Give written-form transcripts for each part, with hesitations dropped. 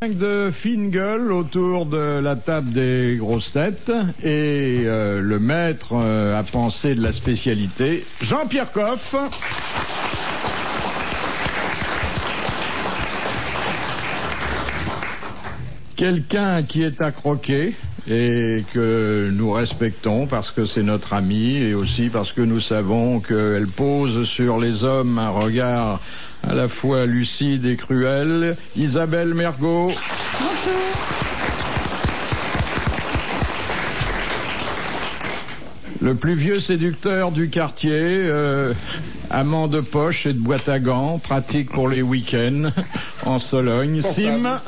De fine gueule autour de la table des grosses têtes et le maître à penser de la spécialité, Jean-Pierre Coff. Quelqu'un qui est à croquer et que nous respectons parce que c'est notre ami et aussi parce que nous savons qu'elle pose sur les hommes un regard à la fois lucide et cruel. Isabelle Mergo. Bonjour. Le plus vieux séducteur du quartier, amant de poche et de boîte à gants, pratique pour les week-ends en Sologne. Sim.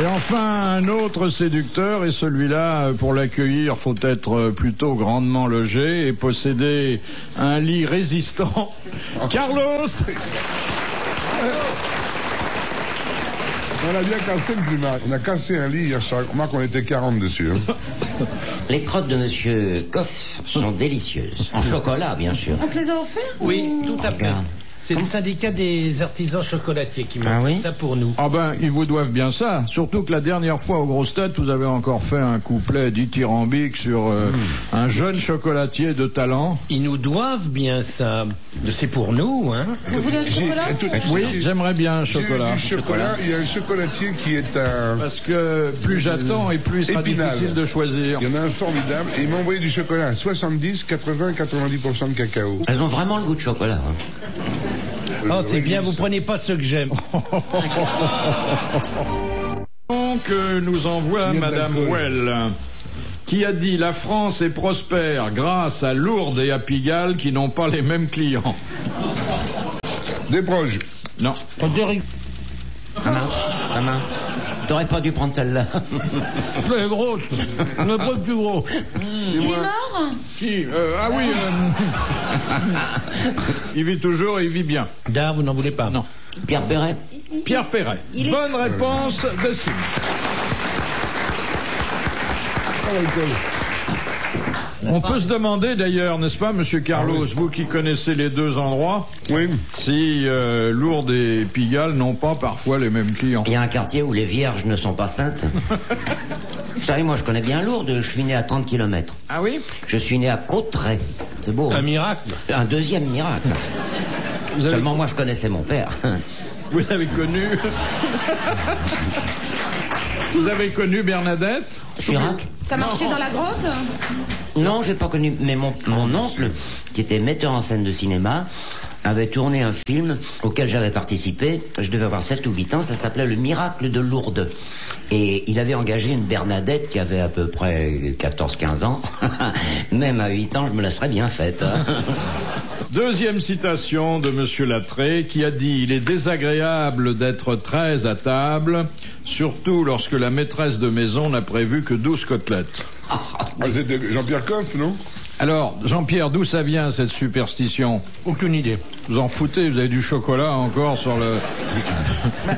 Et enfin, un autre séducteur, et celui-là, pour l'accueillir, faut être plutôt grandement logé et posséder un lit résistant. Carlos. On a bien cassé le climat. On a cassé un lit hier soir. Remarque qu'on était 40 dessus. Hein. Les crottes de Monsieur Coff sont délicieuses. En chocolat, bien sûr. On te les a offerts? Oui, tout à fait. C'est le syndicat des artisans chocolatiers qui m'a fait ça pour nous. Ah ben, ils vous doivent bien ça. Surtout que la dernière fois aux grosses têtes, vous avez encore fait un couplet dithyrambique sur un jeune chocolatier de talent. Ils nous doivent bien ça. C'est pour nous, hein. Vous voulez un chocolat? Oui, j'aimerais bien un chocolat. Du chocolat, il y a un chocolatier qui est un... Parce que plus j'attends et plus il sera difficile de choisir. Il y en a un formidable. Et il m'a envoyé du chocolat à 70, 80, 90% de cacao. Elles ont vraiment le goût de chocolat. Hein. Oh, c'est bien, vous prenez pas ceux que j'aime. Donc, nous envoie Madame Well, qui a dit « La France est prospère grâce à Lourdes et à Pigalle qui n'ont pas les mêmes clients. » Des proches. Non. Ta main. T'aurais pas dû prendre celle-là. C'est gros. Ne pas le plus gros. Il est mort? Qui ah oui. Il vit toujours et il vit bien. Là, vous n'en voulez pas? Non. Pierre Perret. Pierre Perret. Bonne réponse de Sim. On peut se demander d'ailleurs, n'est-ce pas, Monsieur Carlos, vous qui connaissez les deux endroits, si Lourdes et Pigalle n'ont pas parfois les mêmes clients. Il y a un quartier où les vierges ne sont pas saintes. Vous savez, moi je connais bien Lourdes, je suis né à 30 km. Ah oui? Je suis né à Cauterets. C'est beau. Un miracle. Un deuxième miracle. Seulement moi je connaissais mon père. Vous avez connu... Vous avez connu Bernadette Chirac. Ça marchait dans la grotte? Non, j'ai pas connu. Mais mon oncle, qui était metteur en scène de cinéma, avait tourné un film auquel j'avais participé. Je devais avoir 7 ou 8 ans. Ça s'appelait Le Miracle de Lourdes. Et il avait engagé une Bernadette qui avait à peu près 14-15 ans. Même à 8 ans, je me la serais bien faite. Hein. Deuxième citation de Monsieur Lattré qui a dit « Il est désagréable d'être 13 à table, surtout lorsque la maîtresse de maison n'a prévu que 12 côtelettes. » C'était Jean-Pierre Coff, non? Alors, Jean-Pierre, d'où ça vient cette superstition? Aucune idée. Vous en foutez, vous avez du chocolat encore sur le...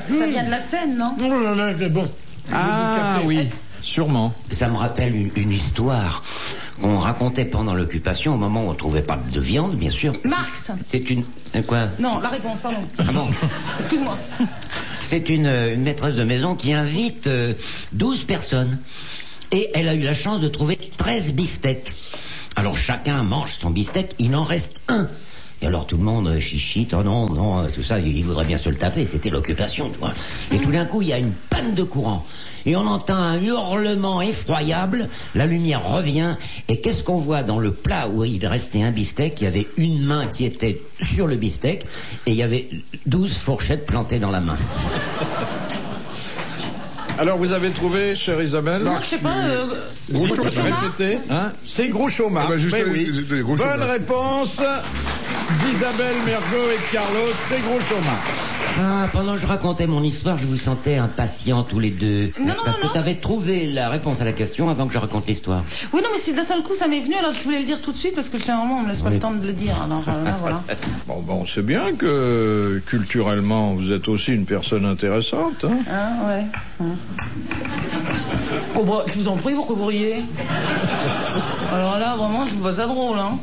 Ça vient de la Seine, non? Oh là là, c'est bon. Ah oui, sûrement. Ça me rappelle une histoire qu'on racontait pendant l'occupation, au moment où on ne trouvait pas de viande, bien sûr. Marx. C'est une... Quoi? Non, la réponse, pardon. Ah bon? Excuse-moi. C'est une maîtresse de maison qui invite 12 personnes. Et elle a eu la chance de trouver 13 beefsteaks. Alors chacun mange son beefsteak, il en reste un. Et alors tout le monde chichite, oh non, non, tout ça, il voudrait bien se le taper, c'était l'occupation, tu vois. Et tout d'un coup, il y a une panne de courant. Et on entend un hurlement effroyable, la lumière revient, et qu'est-ce qu'on voit dans le plat où il restait un beefsteak? Il y avait une main qui était sur le beefsteak, et il y avait 12 fourchettes plantées dans la main. Alors, vous avez trouvé, chère Isabelle? Non, je sais pas. Groucho, répétez. Hein? C'est Groucho Marx. Ah bah juste, oui. Bonne réponse d'Isabelle Mergo et de Carlos, c'est Groucho Marx. Ah, pendant que je racontais mon histoire, je vous sentais impatients tous les deux. Non, parce que tu avais trouvé la réponse à la question avant que je raconte l'histoire. Oui, non, mais si d'un seul coup ça m'est venu, alors je voulais le dire tout de suite parce que finalement on me laisse pas le temps de le dire. Alors là, voilà. Bon, c'est bien que culturellement vous êtes aussi une personne intéressante. Hein? Ah, ouais. Oh, bah, je vous en prie, pourquoi vous riez? Alors là, vraiment, je trouve pas ça drôle, hein.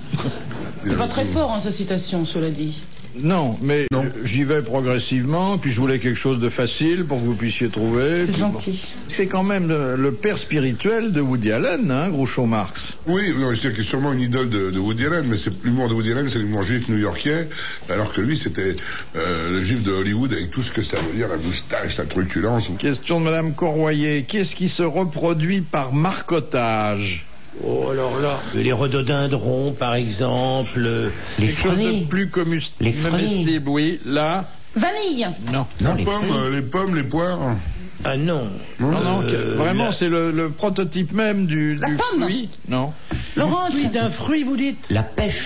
C'est pas très fort, hein, sa citation, cela dit. Non, mais Non. j'y vais progressivement, puis je voulais quelque chose de facile pour que vous puissiez trouver. C'est puis gentil. C'est quand même le père spirituel de Woody Allen, hein, Groucho Marx. Oui, non, je dirais qu'il est sûrement une idole de Woody Allen, mais c'est l'humour de Woody Allen, c'est l'humour juif new-yorkais, alors que lui, c'était le juif de Hollywood avec tout ce que ça veut dire, la moustache, la truculence. Question de Madame Corroyer. Qu'est-ce qui se reproduit par marcottage? Oh, alors là, les rhododendrons, par exemple. Les Quelque chose de fruits. plus Les fruits. comestible, oui. Là, Vanille. non. Non, La les pomme, fruits. les pommes, les poires. Ah non. Non, vraiment, la- c'est le prototype même du pomme. fruit. Non. L'orange. Fruit d'un fruit, vous dites? La pêche.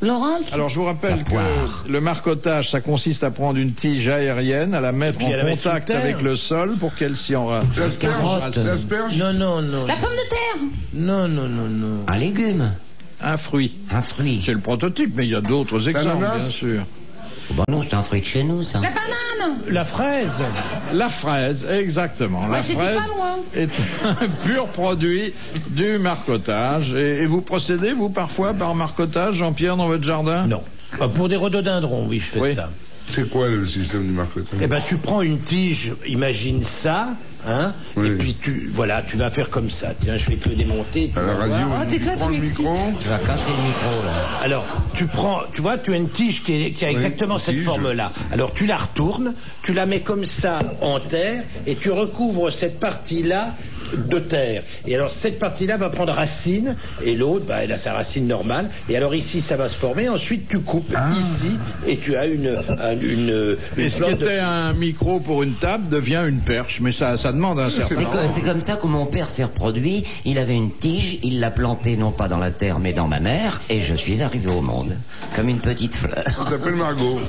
L'orange. Alors, je vous rappelle La que poire. le marcotage, ça consiste à prendre une tige aérienne, à la mettre puis en à la mettre contact sous terre. avec le sol pour qu'elle s'y enracine. L'asperge. L'asperge. Non, non, non. La pomme de terre. Non, non, non, non. Un légume. Un fruit. Un fruit. C'est le prototype, mais il y a d'autres exemples, L'ananas. bien sûr. Oh, bah non, c'est un fruit de chez nous, ça. La banane. La fraise. La fraise, exactement. La j'étais fraise pas loin. est un pur produit du marcotage. Et vous procédez, vous, parfois, par marcotage, Jean-Pierre, dans votre jardin? Non. Ah, pour des rhododendrons, oui, je fais Oui. ça. C'est quoi le système du marketing? Eh ben, tu prends une tige, imagine ça, hein, Oui. et puis tu vas faire comme ça. Tiens, je vais te le démonter. tu À la vas radio, voir. Oh, tais-toi, prends tu le m'excites. micro. Tu vas casser le micro, là. Alors, tu prends, tu vois, tu as une tige qui a exactement une cette tige. forme-là. Alors, tu la retournes, tu la mets comme ça en terre, et tu recouvres cette partie-là de terre. Et alors, cette partie-là va prendre racine, et l'autre, bah, elle a sa racine normale. Et alors, ici, ça va se former. Ensuite, tu coupes ici, et tu as une Et ce qui plante de- était un micro pour une table devient une perche. Mais ça demande un certain... C'est comme ça que mon père s'est reproduit. Il avait une tige, il l'a plantée non pas dans la terre mais dans ma mère, et je suis arrivé au monde comme une petite fleur. On t'appelle Margot.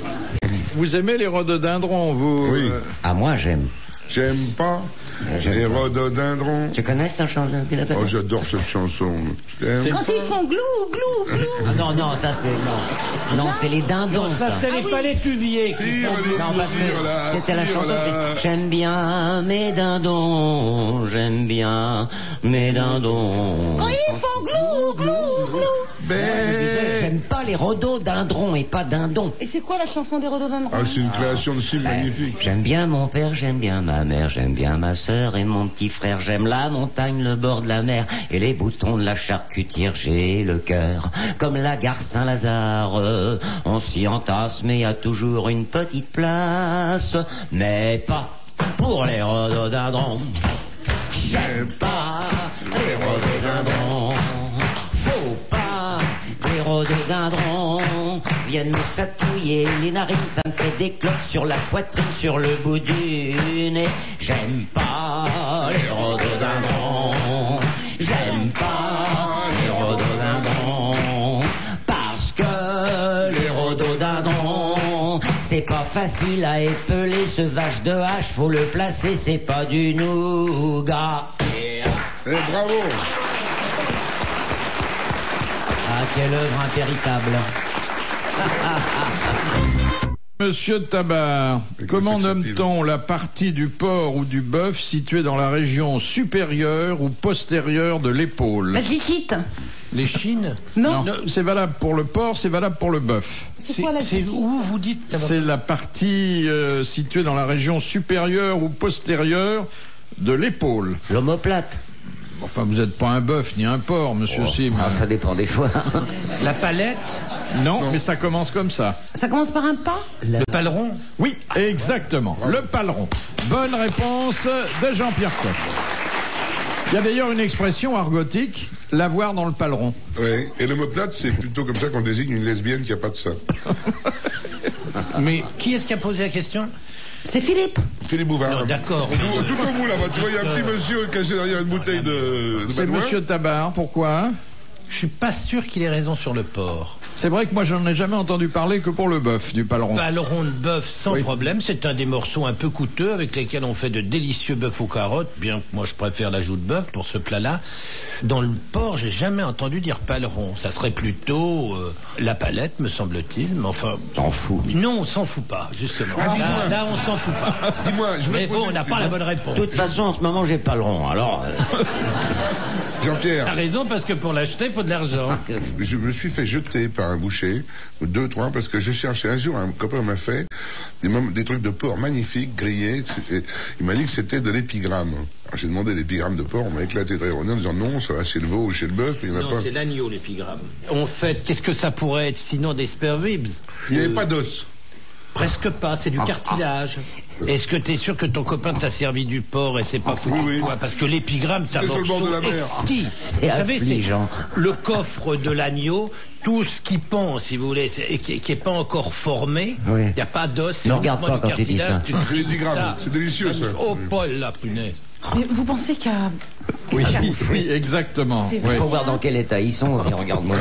Vous aimez les rhododendrons, vous? Oui. Ah, moi j'aime. J'aime pas J'aime les pas. rhododendrons. Tu connais cette chanson? Tu la connais? Oh, j'adore cette chanson. J'aime Quand ils font glou, glou, glou. Ah, non, ça c'est non. Non, c'est les dindons. Ça, c'est les palétuviers qui Tire font- les- Non, parce que tire-la, c'était la chanson. tire-la. c'est J'aime bien mes dindons, j'aime bien mes dindons. Quand ils font glou, glou, glou. J'aime pas les rhododendrons et pas dindons. Et c'est quoi la chanson des rhododendrons? Ah, c'est une création de style magnifique. J'aime bien mon père, j'aime bien ma mère, j'aime bien ma sœur et mon petit frère. J'aime la montagne, le bord de la mer et les boutons de la charcutière. J'ai le cœur comme la gare Saint-Lazare. On s'y entasse, mais y a toujours une petite place. Mais pas pour les rhododendrons. J'aime pas les rhododendrons. Faut pas les rhododendrons viennent me chatouiller les narines, ça me fait des cloques sur la poitrine, sur le bout du nez. J'aime pas les rhododendrons, j'aime pas les rhododendrons, parce que les rhododendrons, c'est pas facile à épeler, ce vache de hache, faut le placer, c'est pas du nougat. Eh, bravo. Ah, quelle œuvre impérissable. Monsieur Tabar, Et comment qu'est-ce que nomme-t-on la partie du porc ou du bœuf située dans la région supérieure ou postérieure de l'épaule? La gicite. Les chines. Non. Non, c'est valable pour le porc, c'est valable pour le bœuf. C'est quoi la C'est gicite? où vous dites C'est la partie située dans la région supérieure ou postérieure de l'épaule. L'omoplate. Enfin, vous n'êtes pas un bœuf ni un porc, monsieur Sim. Ah, ça dépend des fois. la palette, Non, mais ça commence comme ça. Ça commence par un pas? le paleron. Oui, exactement. Le paleron. Bonne réponse de Jean-Pierre Coq. Il y a d'ailleurs une expression argotique, l'avoir dans le paleron. Oui. Et l'homoplate, c'est plutôt comme ça qu'on désigne une lesbienne qui n'a pas de sein. Mais qui est-ce qui a posé la question? C'est Philippe. Philippe Bouvard. Non, d'accord. Tout au bout là-bas, tu vois, il y a un petit monsieur caché derrière une bouteille de C'est Baudouin. monsieur Tabar, pourquoi? Je suis pas sûr qu'il ait raison sur le porc. C'est vrai que moi, j'en ai jamais entendu parler que pour le bœuf, du paleron. Paleron de bœuf sans Oui. problème, c'est un des morceaux un peu coûteux avec lesquels on fait de délicieux bœufs aux carottes, bien que moi je préfère la joue de bœuf pour ce plat-là. Dans le porc, j'ai jamais entendu dire paleron. Ça serait plutôt La palette, me semble-t-il, mais enfin... T'en fous. Non, on s'en fout pas, justement. Ça, on s'en fout pas. Dis-moi, je Mais bon, on n'a pas la bonne réponse. De toute façon, en ce moment, j'ai pas le rond, alors... Jean-Pierre. T'as raison, parce que pour l'acheter, il faut de l'argent. Je me suis fait jeter par un boucher, 2, 3, parce que je cherchais un jour, un copain m'a fait des trucs de porc magnifiques, grillés. Il m'a dit que c'était de l'épigramme. Alors j'ai demandé l'épigramme de porc, on m'a éclaté de rire en disant non, ça va chez le veau ou chez le bœuf, mais il n'y en a Non, pas. c'est l'agneau, l'épigramme. En fait, qu'est-ce que ça pourrait être sinon des spare ribs? Il n'y avait pas d'os. Presque pas, c'est du cartilage. Est-ce que t'es sûr que ton copain t'a servi du porc et c'est pas foutu oui. toi? Parce que l'épigramme, c'est un C'était sur le bord morceau de la mer. exquis. Et Vous savez, c'est affligeant. le coffre de l'agneau, tout ce qui pend, si vous voulez, et qui est pas encore formé. Il Oui. n'y a pas d'os. c'est Ne regarde uniquement pas du quand tu dis cartilage, ça. tu C'est grilles l'épigramme, ça. c'est délicieux, ça. Oh, Paul, la punaise. Mais vous pensez qu'à... Oui, oui, exactement. C'est Oui. Il faut voir dans quel état ils sont, puis regarde-moi.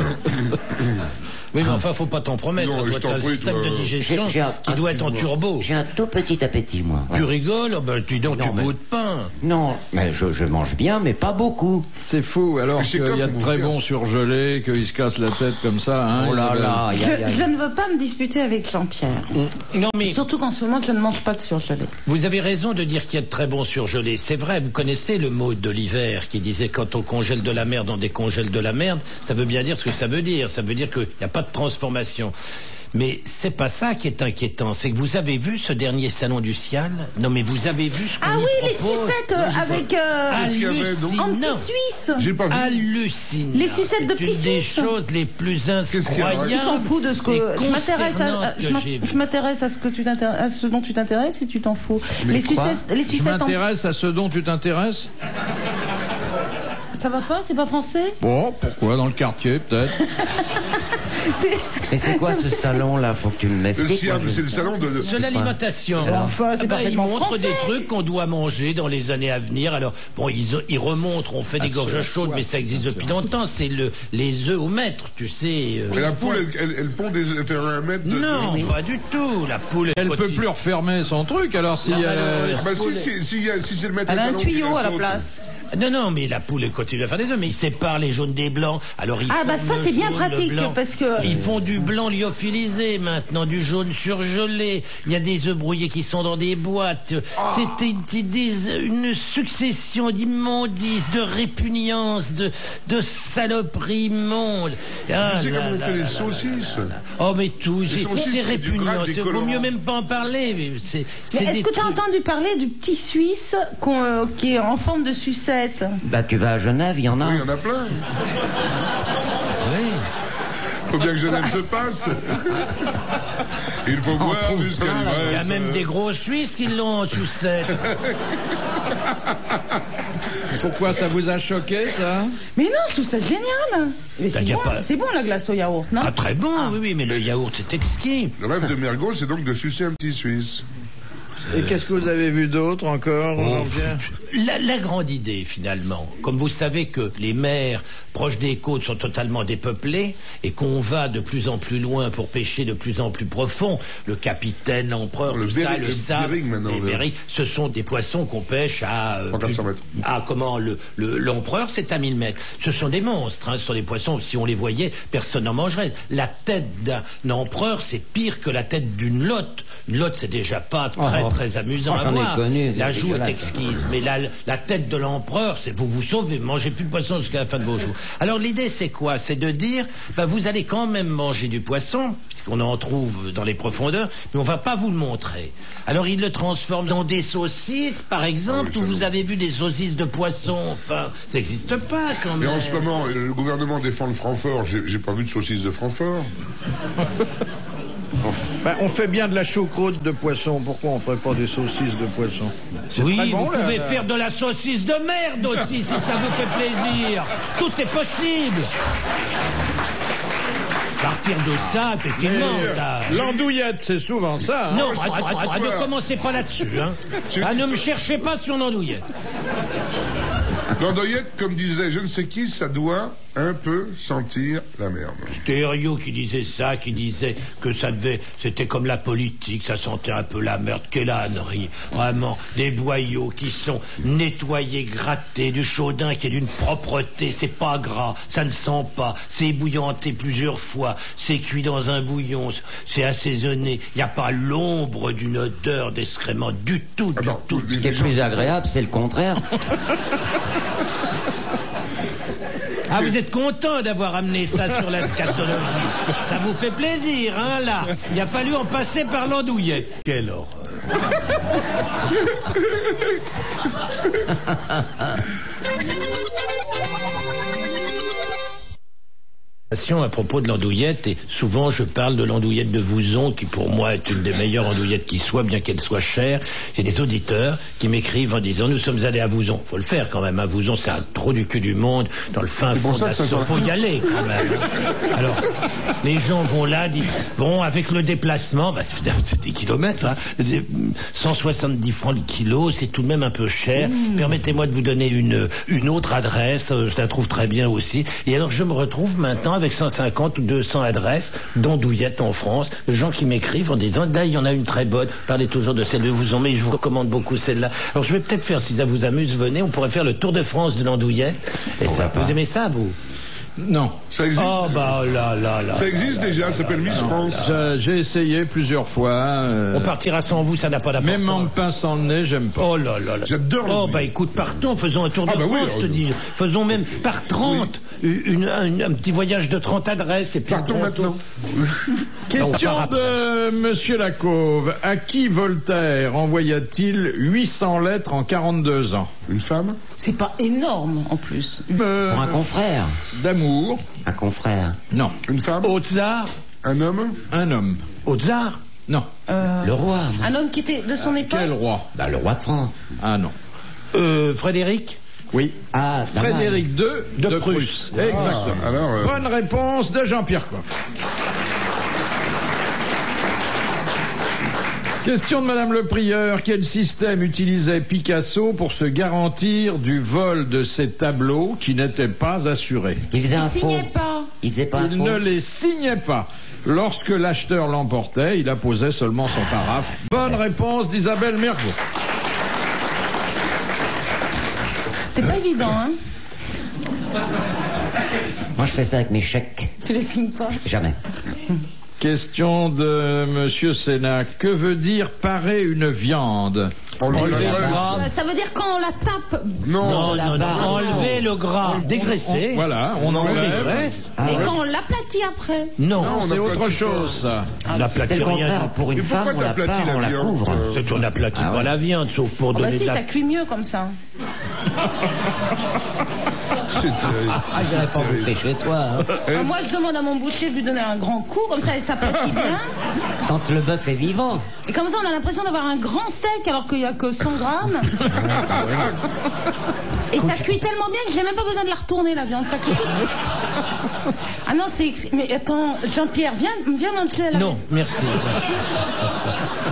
Oui, mais enfin, faut pas t'en promettre. Non, Ça je doit t'en être un prie, système toi. de digestion qui doit être en turbo. J'ai un tout petit appétit, moi. Tu rigoles? Oh, ben, dis donc, Non, tu mais- bout de pain. Non, mais je mange bien, mais pas beaucoup. C'est fou, alors Mais c'est qu'il y a comme de très vous, bons surgelés, qu'ils se cassent la tête comme ça. Hein, Oh là Isabelle. là, aïe, aïe, aïe. Je ne veux pas me disputer avec Jean-Pierre. Non, mais Surtout qu'en ce moment, je ne mange pas de surgelé. vous avez raison de dire qu'il y a de très bons surgelés. C'est vrai, vous connaissez le mot de l'hiver qui disait quand on congèle de la merde, on décongèle de la merde. Ça veut bien dire ce que ça veut dire. Ça veut dire qu'il n'y a pas de transformation. Mais c'est pas ça qui est inquiétant. C'est que vous avez vu ce dernier salon du Cial? Non, mais vous avez vu ce qu'on Ah y oui, les propose? sucettes avec Qu'est-ce qu'il y avait, donc en Hallucinant. petit suisse. J'ai pas vu. Hallucinant. Les sucettes de C'est petits une des Suisses. choses les plus Qu'est-ce qu'il y a? incroyables. Je s'en fous de ce que et je m'intéresse consternantes que j'ai vues. je m'intéresse à ce que tu t'intéresses, à ce dont tu t'intéresses et tu t'en fous. Mais Les quoi sucettes, Je m'intéresse à ce dont tu t'intéresses. ça va pas, c'est pas français. Bon, pourquoi dans le quartier peut-être. Mais c'est quoi ce salon-là? Faut que tu me Le l'expliques. Siam, c'est le salon de... De l'alimentation. Enfin, c'est Ils parfaitement montrent français. des trucs qu'on doit manger dans les années à venir. Alors, bon, ils remontrent, on fait des gorges chaudes, mais ça existe depuis longtemps. C'est les œufs au mètre, tu sais. Mais la poule, elle pond elle fait un mètre de... Non, pas du tout. La poule, Elle peut plus refermer son truc, alors si elle... Bah si c'est le maître Elle a un étalon qui tuyau la à la saute. place. Non, mais la poule, elle continue à faire des œufs, mais ils séparent les jaunes des blancs. Alors, ils Ah, bah, font ça, le c'est bien jaune, pratique, le blanc. parce que- Ils font du blanc lyophilisé maintenant, du jaune surgelé. Il y a des œufs brouillés qui sont dans des boîtes. C'était une succession d'immondices, de répugnances, de saloperies immondes. Ah Tu sais là comment on là fait là les là saucisses? Oh, mais tout, saucisses, c'est c'est du répugnant. gras, des Vaut colorants. mieux même pas en parler. Mais c'est Mais des est-ce que tu as trucs- entendu parler du petit Suisse qui est en forme de sucette? Bah, tu vas à Genève, il y en a. Oui, il y en a plein. Oui. Faut bien que Genève se passe. Il faut boire jusqu'à Il y a l'ivresse. même des gros Suisses qui l'ont en sucette. Pourquoi ça vous a choqué ça? Mais non, je trouve ça génial. Mais c'est y a bon, pas- c'est bon la glace au yaourt, non? Ah, très bon, oui, mais le yaourt, c'est exquis. Le rêve de Mergot, c'est donc de sucer un petit Suisse. Et qu'est-ce que vous avez vu d'autre encore, Jean-Pierre? La grande idée, finalement, comme vous savez que les mers proches des côtes sont totalement dépeuplées et qu'on va de plus en plus loin pour pêcher de plus en plus profond, le capitaine, l'empereur, Le tout ça, Bering- le le sable, Bering, maintenant, les le- Bering, ce sont des poissons qu'on pêche à... 400 mètres. Comment l'empereur, c'est à 1000 mètres. Ce sont des monstres, hein, ce sont des poissons, si on les voyait, personne n'en mangerait. La tête d'un empereur, c'est pire que la tête d'une lotte. Une lotte, c'est déjà pas très amusant à J'en ai voir. connu, c'est La joue est dégueulasse. exquise, mais la tête de l'empereur, c'est vous sauvez, mangez plus de poisson jusqu'à la fin de vos jours. Alors l'idée c'est quoi? C'est de dire, vous allez quand même manger du poisson, puisqu'on en trouve dans les profondeurs, mais on va pas vous le montrer. Alors il le transforme dans des saucisses, par exemple, Ah oui, où ça, vous non. avez vu des saucisses de poisson. Enfin, ça n'existe pas quand Mais même. en ce moment, le gouvernement défend le Francfort. J'ai pas vu de saucisses de Francfort. Ben, on fait bien de la choucroute de poisson, pourquoi on ferait pas des saucisses de poisson? C'est Oui, très bon, vous là. pouvez faire de la saucisse de merde aussi, si ça vous fait plaisir. Tout est possible. Partir de ça, effectivement. L'andouillette, c'est souvent ça. Hein? Non, ne commencez pas là-dessus. Hein. Ne me cherchez pas sur l'andouillette. L'andouillette, comme disait je ne sais qui, ça doit un peu sentir la merde. C'était Herriot qui disait ça, qui disait que c'était comme la politique, ça sentait un peu la merde. Quelle ânerie, vraiment, des boyaux qui sont nettoyés, grattés, du chaudin qui est d'une propreté, c'est pas gras, ça ne sent pas, c'est ébouillanté plusieurs fois, c'est cuit dans un bouillon, c'est assaisonné, il n'y a pas l'ombre d'une odeur d'excrément du tout, du tout. Ce qui est plus agréable, c'est le contraire. Ah, vous êtes content d'avoir amené ça sur la scatologie. Ça vous fait plaisir, hein, là. Il a fallu en passer par l'andouillette. Quelle horreur. À propos de l'andouillette, et souvent je parle de l'andouillette de Vouzon, qui pour moi est une des meilleures andouillettes qui soit, bien qu'elle soit chère. J'ai des auditeurs qui m'écrivent en disant: nous sommes allés à Vouzon. Faut le faire quand même, à Vouzon, c'est un trou du cul du monde, dans le fin fond de la Saône. Faut y aller quand même. Alors, les gens vont là, disent: bon, avec le déplacement, c'est des kilomètres, hein, 170 francs le kilo, c'est tout de même un peu cher. Permettez-moi de vous donner une autre adresse, je la trouve très bien aussi. Et alors je me retrouve maintenant avec 150 ou 200 adresses d'andouillettes en France, gens qui m'écrivent en disant: là, il y en a une très bonne, parlez toujours de celle de Vouzon, mais je vous recommande beaucoup celle-là. Alors je vais peut-être faire, si ça vous amuse, venez, on pourrait faire le tour de France de l'andouillette. Et ça, vous aimez ça, vous? Non. Ça existe. Oh, bah là. Ça existe déjà, ça s'appelle Miss France. J'ai essayé plusieurs fois. On partira sans vous, ça n'a pas d'importance. Même en me pinçant le nez, j'aime pas. Oh là. J'adore Oh, bah écoute, partons, faisons un tour de France, oui, je te dis. Faisons même par 30, un petit voyage de 30 adresses. Et puis partons maintenant. Question de Monsieur Lacauve. À qui Voltaire envoya-t-il 800 lettres en 42 ans? Une femme? C'est pas énorme en plus. Pour un confrère. D'amour? Un confrère. Non. Une femme? Au tsar? Un homme? Un homme? Au tsar? Non. Le roi. Un homme qui était de son époque. Quel roi? Bah, le roi de France. Ah non. Frédéric? Oui. Ah, Frédéric II de Prusse. Exactement. Alors, Bonne réponse de Jean-Pierre Coff. Question de Madame le Prieur. Quel système utilisait Picasso pour se garantir du vol de ses tableaux qui n'étaient pas assurés? Il faisait un faux. Signait pas. Il faisait pas un Il faux. ne les signait pas. Lorsque l'acheteur l'emportait, il apposait seulement son paraphe. Bonne réponse d'Isabelle Mergo. C'était pas évident, hein. Moi, je fais ça avec mes chèques. Tu les signes pas. Jamais. Question de Monsieur Sénac. Que veut dire parer une viande? enlever Enlever la le graisse. gras. Ça veut dire quand on la tape. Non. Non. Enlever le gras. Dégraisser. Voilà, on enlève. Dégraisse. Et quand on l'aplatit après. Non. Non, on C'est autre aplatit chose, ça. On n'aplatit C'est le rien. contraire. Pour une Et pourquoi femme, on la t'aplatis part, la on la viande, couvre. C'est on n'aplatit pas la viande, sauf pour Bah donner si, de la... ça cuit mieux comme ça. C'est terrible. Ah, je n'aurais pas bouffé chez toi. Hein. Ah, moi, je demande à mon boucher de lui donner un grand coup, comme ça, il s'aplatit bien. Quand le bœuf est vivant. Et comme ça, on a l'impression d'avoir un grand steak alors qu'il n'y a que 100 grammes. Et ça cuit tellement bien que j'ai même pas besoin de la retourner, la viande. Ça cuit tout. Ah non, c'est... Mais attends, Jean-Pierre, viens m'appeler à la Non, maison. merci.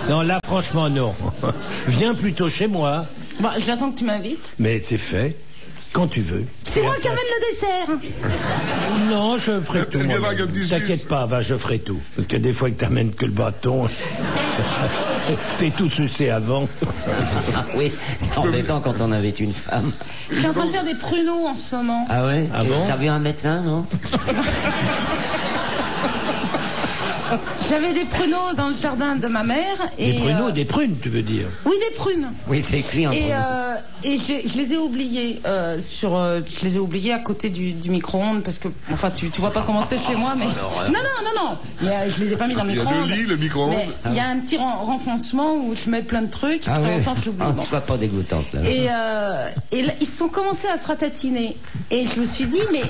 Non, là, franchement, non. Viens plutôt chez moi. Bon, j'attends que tu m'invites. Mais c'est fait. Quand tu veux. C'est moi qui amène le dessert. Non, je ferai tout. Elle viendra moi. avec un petit T'inquiète Suisse. pas, va, je ferai tout. Parce que des fois que t'amènes que le bâton, t'es tout sucé avant. Ah oui, c'est embêtant quand on avait une femme. Je suis en train de faire des pruneaux en ce moment. Ah ouais? Ah bon? T'as vu un médecin, non? J'avais des pruneaux dans le jardin de ma mère. Et, Des pruneaux, des prunes, tu veux dire? Oui, des prunes. Oui, c'est écrit en Et je les ai oubliés je les ai oubliés à côté du micro-ondes parce que enfin tu vois pas comment c'est chez moi mais non je les ai pas mis dans le Il y a micro-ondes. deux lits, le micro-ondes. Mais il y a un petit renfoncement où je mets plein de trucs et Ah de temps ouais. en temps j'oublie. Ah, Bon. sois pas dégoûtante, là. Et là, ils sont commencés à se ratatiner et je me suis dit mais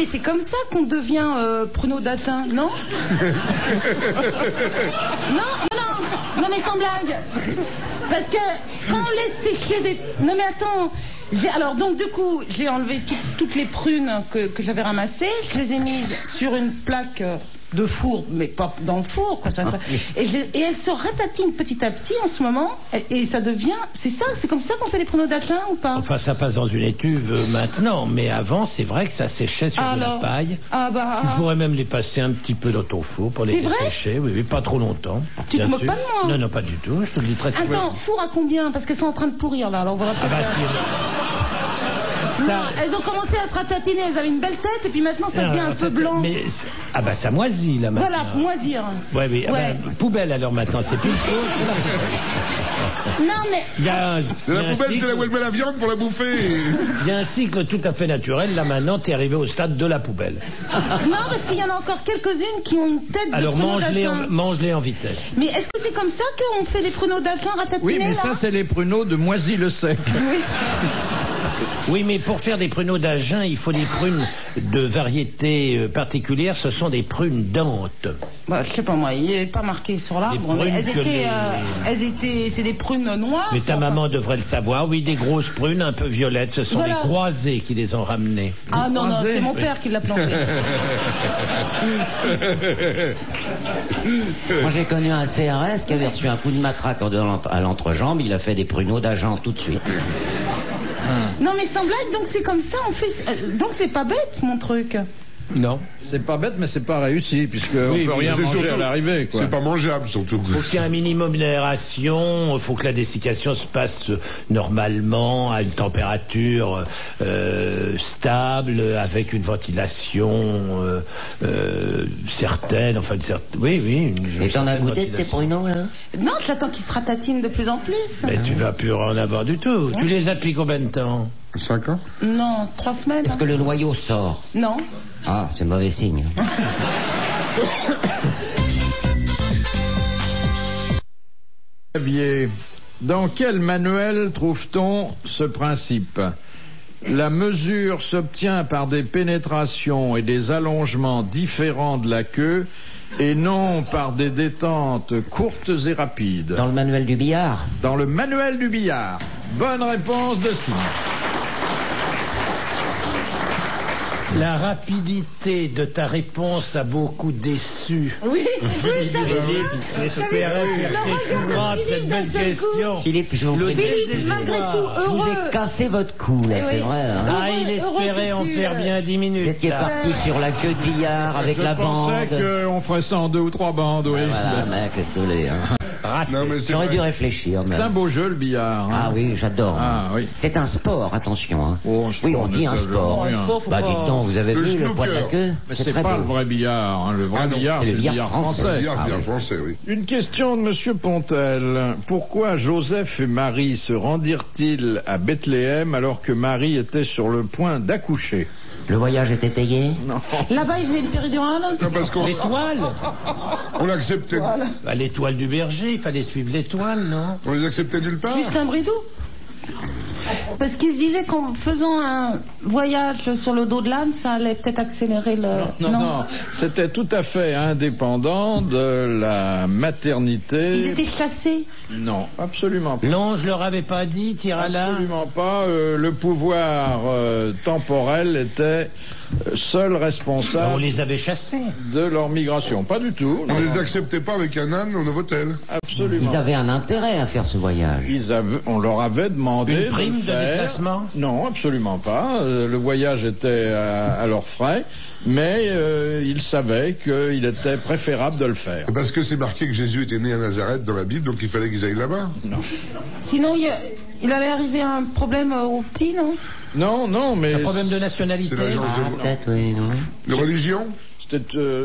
c'est comme ça qu'on devient pruneau datin, non? Non mais sans blague. Parce que quand on laisse sécher des... Non mais attends. Alors donc du coup, j'ai enlevé toutes les prunes que j'avais ramassées. Je les ai mises sur une plaque de four, mais pas dans le four, quoi. Et elle se ratatine petit à petit en ce moment, et ça devient, c'est comme ça qu'on fait les pruneaux d'Agen ou pas? Enfin, ça passe dans une étuve maintenant, mais avant, c'est vrai que ça séchait sur de la paille. Tu pourrais même les passer un petit peu dans ton four pour les sécher, oui, pas trop longtemps. Tu te moques pas de moi? Non, pas du tout, je te le dis très souvent. Attends, four à combien? Parce qu'elles sont en train de pourrir là, alors on va non, elles ont commencé à se ratatiner, elles avaient une belle tête, et puis maintenant ça devient un peu blanc. Mais, ça moisit là maintenant. Voilà, pour moisir. Oui. Poubelle alors maintenant, c'est plus le four, c'est la poubelle. Non mais... La poubelle, c'est là où elle met la viande pour la bouffer. Il y a un cycle tout à fait naturel, là maintenant, t'es arrivé au stade de la poubelle. Non, parce qu'il y en a encore quelques-unes qui ont une tête alors, de pruneaux d'Agen. Alors mange-les en vitesse. Mais est-ce que c'est comme ça qu'on fait les pruneaux d'Agen ratatinés? Oui, mais ça c'est les pruneaux de Moisy-le-Sec. Oui. Oui, mais pour faire des pruneaux d'Agen, il faut des prunes de variété particulière. Ce sont des prunes dentes. Bah, je sais pas moi, il n'est pas marqué sur l'arbre. C'est des prunes noires. Mais ta maman devrait le savoir. Oui, des grosses prunes un peu violettes. Ce sont les croisés qui les ont ramenées. Ah non, c'est mon père qui l'a planté. Moi, j'ai connu un CRS qui avait reçu un coup de matraque à l'entrejambe. Il a fait des pruneaux d'Agen tout de suite. Non mais sans blague, donc c'est comme ça, on fait... Donc c'est pas bête mon truc. Non. C'est pas bête, mais c'est pas réussi, puisqu'on peut rien manger à l'arrivée, quoi. C'est pas mangeable, surtout. Il faut qu'il y ait un minimum d'aération, il faut que la dessiccation se passe normalement, à une température stable, avec une ventilation certaine, enfin, oui. Et t'en as goûté de tes pruneaux, là? Non, j'attends qu'ils se ratatinent de plus en plus. Mais tu vas plus en avoir du tout. Tu les as depuis combien de temps? 5 ans? Non, 3 semaines. Est-ce que le noyau sort? Non. Ah, c'est mauvais signe. Dans quel manuel trouve-t-on ce principe? La mesure s'obtient par des pénétrations et des allongements différents de la queue et non par des détentes courtes et rapides. Dans le manuel du billard? Dans le manuel du billard. Bonne réponse de Simon. La rapidité de ta réponse a beaucoup déçu. Oui, j'espérais faire souvent de cette belle question. Philippe, malgré tout, je vous ai cassé votre cou, là, c'est vrai. Hein. Il espérait en faire bien 10 minutes. Vous étiez parti sur la queue de billard avec la bande. Je pensais qu'on ferait ça en 2 ou 3 bandes, oui. Voilà, mec, désolé. J'aurais dû réfléchir. C'est un beau jeu, le billard. Hein. Ah oui, j'adore. Ah, oui. C'est un sport, attention. Hein. Oh, oui, on dit un sport. Bah, dites donc, vous avez vu le poids de la queue? Mais c'est pas le vrai billard. Hein. Le vrai billard, c'est le billard français. Billard français, oui. Une question de Monsieur Pontel. Pourquoi Joseph et Marie se rendirent-ils à Bethléem alors que Marie était sur le point d'accoucher? Le voyage était payé? Non. Là-bas, il faisait une péridurale? Non, parce qu'on... L'étoile? On l'acceptait. Bah, l'étoile du berger, il fallait suivre l'étoile, non? On les acceptait nulle part. Juste un bridou? Parce qu'il se disait qu'en faisant un voyage sur le dos de l'âne, ça allait peut-être accélérer le... Non. C'était tout à fait indépendant de la maternité. Ils étaient chassés? Non, absolument pas. L'ange leur avait pas dit, tire là? Absolument pas. Le pouvoir temporel était seul responsable. On les avait chassés. De leur migration. Pas du tout. On les acceptait pas avec un âne au Novotel. Absolument. Ils avaient un intérêt à faire ce voyage. On leur avait demandé une prime de déplacement? Non, absolument pas. Le voyage était à leurs frais, mais ils savaient qu'il était préférable de le faire. Parce que c'est marqué que Jésus était né à Nazareth dans la Bible, donc il fallait qu'ils aillent là-bas. Non. Sinon, il allait arriver un problème aux petits, non? Non, mais... Un problème de nationalité? C'est l'agence de... Peut-être, oui, non. De religion?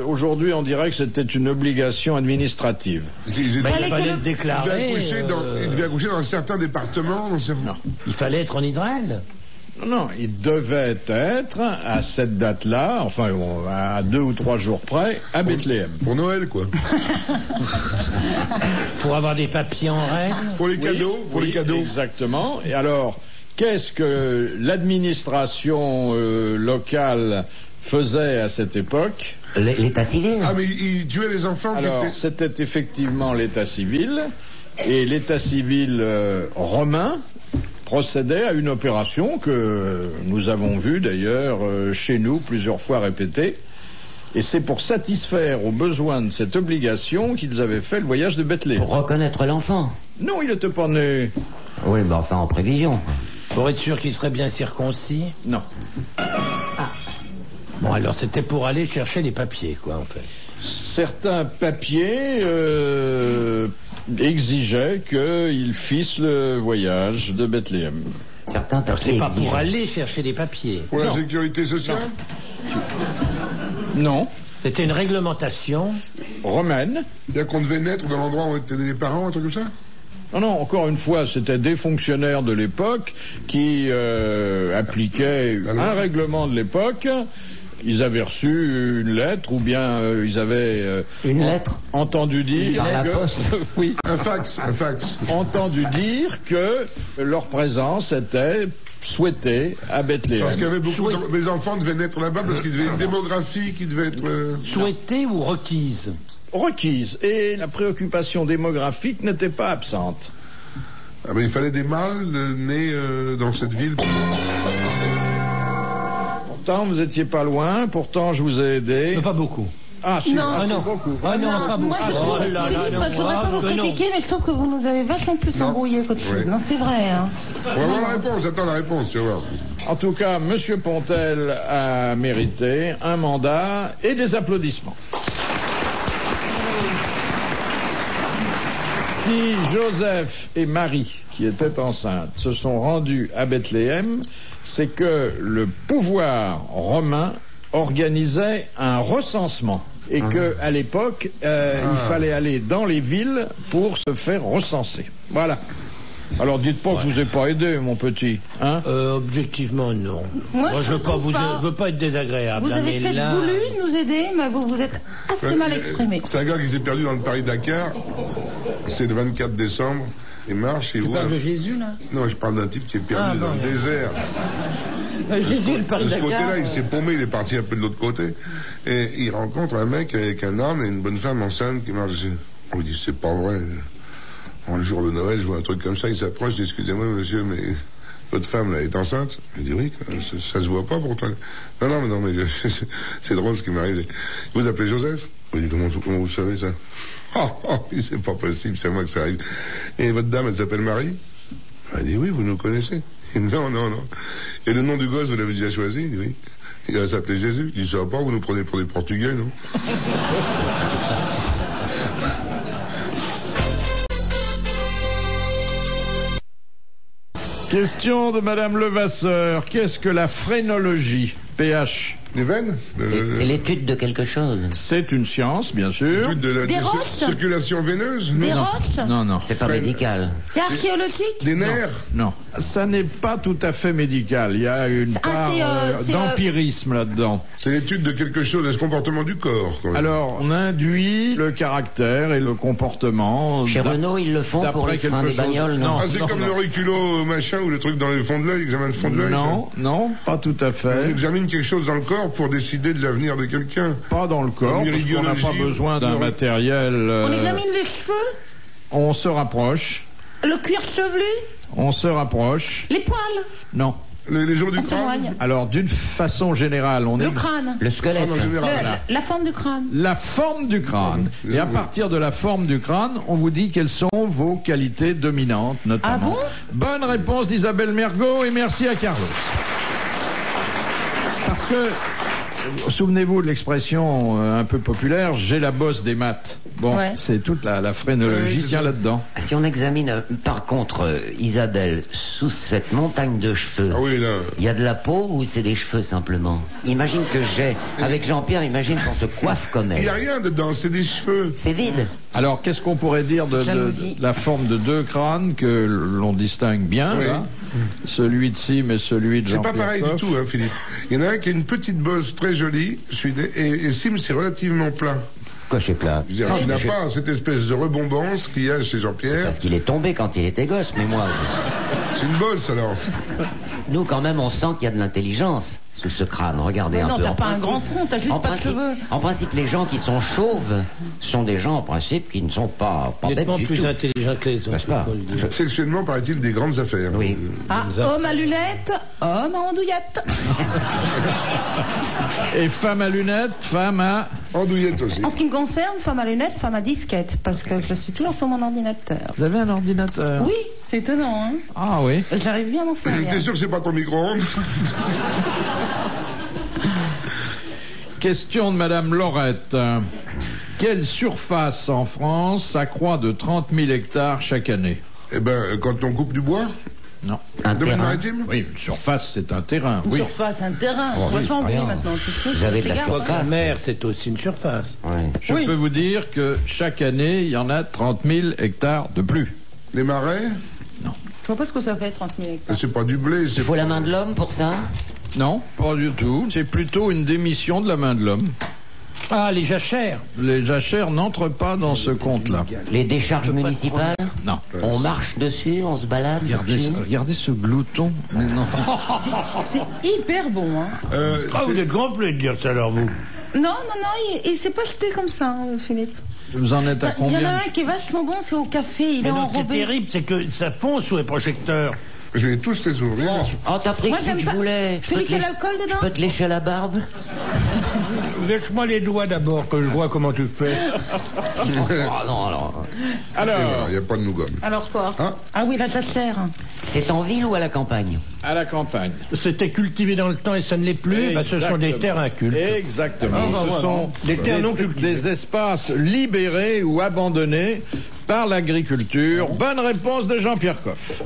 Aujourd'hui, on dirait que c'était une obligation administrative. Il fallait le déclarer. Il devait accoucher dans un certain département. Non. Il fallait être en Israël. Non, il devait être à cette date-là, enfin à 2 ou 3 jours près, à Bethléem. Pour Noël, quoi. Pour avoir des papiers en règle. Pour les cadeaux, les cadeaux. Exactement. Et alors, qu'est-ce que l'administration locale faisait à cette époque? L'état civil. Ah, mais il tuait les enfants. Alors, c'était effectivement l'état civil, et l'état civil romain procédait à une opération que nous avons vue d'ailleurs chez nous plusieurs fois répétée. Et c'est pour satisfaire aux besoins de cette obligation qu'ils avaient fait le voyage de Bethléem. Pour reconnaître l'enfant. Non, il n'était pas né. Oui, mais enfin en prévision. Pour être sûr qu'il serait bien circoncis. Non. Bon, alors c'était pour aller chercher les papiers, quoi, en fait. Certains papiers exigeaient qu'ils fissent le voyage de Bethléem. Certains Alors papiers c'est pas exigeants. pour aller chercher les papiers. Pour la Non. sécurité sociale? Non. C'était une réglementation. Romaine. C'est-à-dire qu'on devait naître dans l'endroit où étaient les parents, un truc comme ça? Non, non, encore une fois, c'était des fonctionnaires de l'époque qui appliquaient un règlement de l'époque. Ils avaient reçu une lettre ou bien ils avaient Une lettre entendu dire Par la que, poste. oui, Un fax. entendu dire que leur présence était souhaitée à Bethléem. Parce qu'il y avait beaucoup mes enfants devaient naître là-bas parce qu'ils avaient une démographie qui devait être... Souhaitée ou requise? Requise. Et la préoccupation démographique n'était pas absente. Ah ben, il fallait des mâles nés dans cette ville. Pourtant, vous étiez pas loin. Pourtant, je vous ai aidé. Mais pas beaucoup. Ah, si, Non. ah, Ah c'est non. beaucoup. Ah non, pas beaucoup. Moi, je trouve, Oh là là, Philippe, non, je voudrais pas vous que non. critiquer, mais je trouve que vous nous avez vachement plus Non. embrouillé qu'autre chose. Ouais. Non, c'est vrai. Hein. On va voir la réponse, attends la réponse, tu vas voir. En tout cas, Monsieur Pontel a mérité un mandat et des applaudissements. Si Joseph et Marie, qui étaient enceintes, se sont rendus à Bethléem, c'est que le pouvoir romain organisait un recensement. Et que à l'époque, il fallait aller dans les villes pour se faire recenser. Voilà. Alors dites pas que je vous ai pas aidé, mon petit. Hein? Objectivement, non. Moi, je je veux pas, trouve pas. veux pas être désagréable. Vous hein, avez mais peut-être là... voulu nous aider, mais vous vous êtes assez mal exprimé. C'est un gars qui s'est perdu dans le Paris-Dakar. C'est le 24 décembre. Il marche, il Tu voit... parles de Jésus, là? Non, je parle d'un type qui est perdu dans le désert. Jésus, le De ce Paris-Dakar. côté-là, il s'est paumé, il est parti un peu de l'autre côté. Et il rencontre un mec avec un âne et une bonne femme enceinte qui marche. On lui dit, c'est pas vrai. Le jour de Noël, je vois un truc comme ça, il s'approche, il dit, excusez-moi, monsieur, mais votre femme, là, est enceinte? Il dit, oui, ça se voit pas pourtant. Non, mais c'est drôle ce qui m'arrive. Vous appelez Joseph? Il dit, comment vous savez ça? C'est pas possible, c'est à moi que ça arrive. Et votre dame, elle s'appelle Marie? Il dit, oui, vous nous connaissez? Il dit, non. Et le nom du gosse, vous l'avez déjà choisi? Il dit, oui. Il va s'appeler Jésus. Il dit, ça va pas, vous nous prenez pour des Portugais, non? Question de Madame Levasseur. Qu'est-ce que la phrénologie? PH. Les veines? C'est l'étude de quelque chose. C'est une science, bien sûr. L'étude de la Des roches? circulation veineuse? Des Non. roches? Non. C'est pas Freine. médical. C'est archéologique? Des nerfs? Non. Ça n'est pas tout à fait médical. Il y a une part c'est, d'empirisme là-dedans. C'est l'étude de quelque chose, de ce comportement du corps. quand même. Alors, on induit le caractère et le comportement. Chez Renault, ils le font pour d'après les freins quelque des bagnoles, chose. non? Ah, c'est comme l'auriculo machin ou le truc dans le fond de l'œil, l'examen de fond de l'œil. Non, pas tout à On fait. examine quelque chose dans le corps pour décider de l'avenir de quelqu'un. Pas dans le corps, Comme parce qu'on n'a pas l'irriguologie, besoin d'un matériel. On examine les cheveux? On se rapproche. Le cuir chevelu? On se rapproche. Les poils? Non. Les jours du On crâne. s'éloigne. Alors, d'une façon générale, on Le est crâne? Le squelette. En général. La forme du crâne? la forme du crâne. Les Et à ouvriers. partir de la forme du crâne, on vous dit quelles sont vos qualités dominantes, notamment. Ah Bonne réponse d'Isabelle Mergot et merci à Carlos. Parce que, souvenez-vous de l'expression un peu populaire, j'ai la bosse des maths. Bon, Ouais. c'est toute la phrénologie c'est tient ça. là-dedans. Si on examine, par contre, Isabelle, sous cette montagne de cheveux, Ah oui, là. il y a de la peau ou c'est des cheveux simplement? Imagine que avec Jean-Pierre, imagine qu'on se coiffe comme Il n'y a elle. rien dedans, c'est des cheveux. C'est vide. Alors, qu'est-ce qu'on pourrait dire de Jalousie. la forme de deux crânes que l'on distingue bien, Oui. là? Celui de Sim et celui de C'est Jean-Pierre pas pareil Coff. du tout, hein, Philippe. Il y en a un qui a une petite bosse très jolie, et Sim, c'est relativement plat. Quoi, c'est plat? Je veux dire, tu n'as pas cette espèce de rebombance qu'il y a chez Jean-Pierre. Parce qu'il est tombé quand il était gosse, mais moi... C'est une bosse, alors. Nous, quand même, on sent qu'il y a de l'intelligence sous ce crâne. Regardez Mais un non, peu. t'as En pas un principe- grand front, t'as juste en pas de principe- cheveux. En principe, les gens qui sont chauves sont des gens, en principe, qui ne sont pas bêtes Nettement du plus tout. intelligent que les autres. N'est-ce pas? il faut le dire. Sexuellement, paraît-il, des grandes affaires. Oui. Ah, homme à lunettes, homme à andouillette. Et femme à lunettes, femme à... Andouillette aussi. En ce qui me concerne, femme à lunettes, femme à disquette, parce que je suis toujours sur mon ordinateur. Vous avez un ordinateur? Oui, c'est étonnant, hein. Ah oui. Et j'arrive bien à m'en servir. T'es sûr que c'est pas ton micro-ondes? Question de Madame Laurette. Quelle surface en France s'accroît de 30 000 hectares chaque année? Eh ben, quand on coupe du bois, Non. Un domaine terrain. maritime. Oui, une surface, c'est un terrain. Une Oui. surface, un terrain. Oh, On va oui, s'embrouiller rien. maintenant, tu sais. Vous avez de la Regarde. surface. La mer, c'est aussi une surface. Ouais. Je peux vous dire que chaque année, il y en a 30 000 hectares de plus. Les marais, Je vois pas ce que ça fait, 30 000 hectares. c'est pas du blé, c'est Il faut la main de l'homme pour ça? Non, pas du tout. C'est plutôt une démission de la main de l'homme. Ah, les jachères. Les jachères n'entrent pas dans ce compte-là. Les décharges municipales? Non. On marche dessus, on se balade. Regardez ce glouton. Mais non. C'est hyper bon, hein. Ah, vous êtes gonflé de dire ça alors, vous. Non, il s'est pas jeté comme ça, hein, Philippe. Vous en êtes à Il y en combien? a un qui est vachement bon, c'est au café, il Mais est non, ce qui est enrobé. terrible, c'est que ça fond sous les projecteurs. Je vais tous les ouvrir. Oh, t'as pris Moi, ce que j'aime tu pas. voulais. Je Celui peux te qui a lécher- l'alcool dedans Je peux te lécher la barbe? Laisse-moi les doigts d'abord, que je vois comment tu fais. Oh non, alors. Alors, Il n'y a pas de nougat. Alors quoi Hein Ah oui, la jachère. C'est en ville ou à la campagne? à la campagne. C'était cultivé dans le temps et ça ne l'est plus. Bah, ce sont des Exactement. terres incultes. Exactement. Ah, bah, Ce voilà. sont Des terres non cultivées. des espaces libérés ou abandonnés par l'agriculture. Bonne réponse de Jean-Pierre Coff.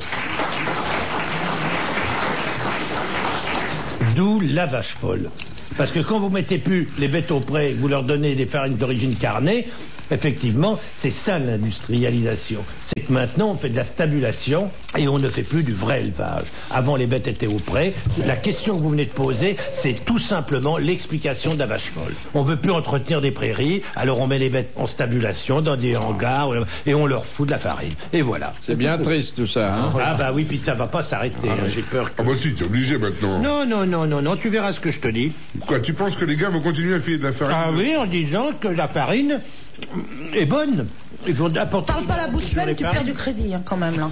D'où la vache folle. Parce que quand vous mettez plus les bêtes au pré, vous leur donnez des farines d'origine carnée, effectivement, c'est ça l'industrialisation. C'est que maintenant, on fait de la stabulation et on ne fait plus du vrai élevage. Avant, les bêtes étaient au pré. La question que vous venez de poser, c'est tout simplement l'explication de la vache folle. On veut plus entretenir des prairies, alors on met les bêtes en stabulation dans des hangars et on leur fout de la farine. Et voilà. C'est bien triste tout ça. Hein. Ah bah oui, puis ça va pas s'arrêter. Hein. J'ai peur que... Ah bah si, t'es obligé maintenant. Non, tu verras ce que je te dis. Quoi, tu penses que les gars vont continuer à filer de la farine? Ah oui, en disant que la farine est bonne. Ils vont apporter... Parle pas la bouche sur pleine, les tu perds farines. du crédit, hein, quand même, là.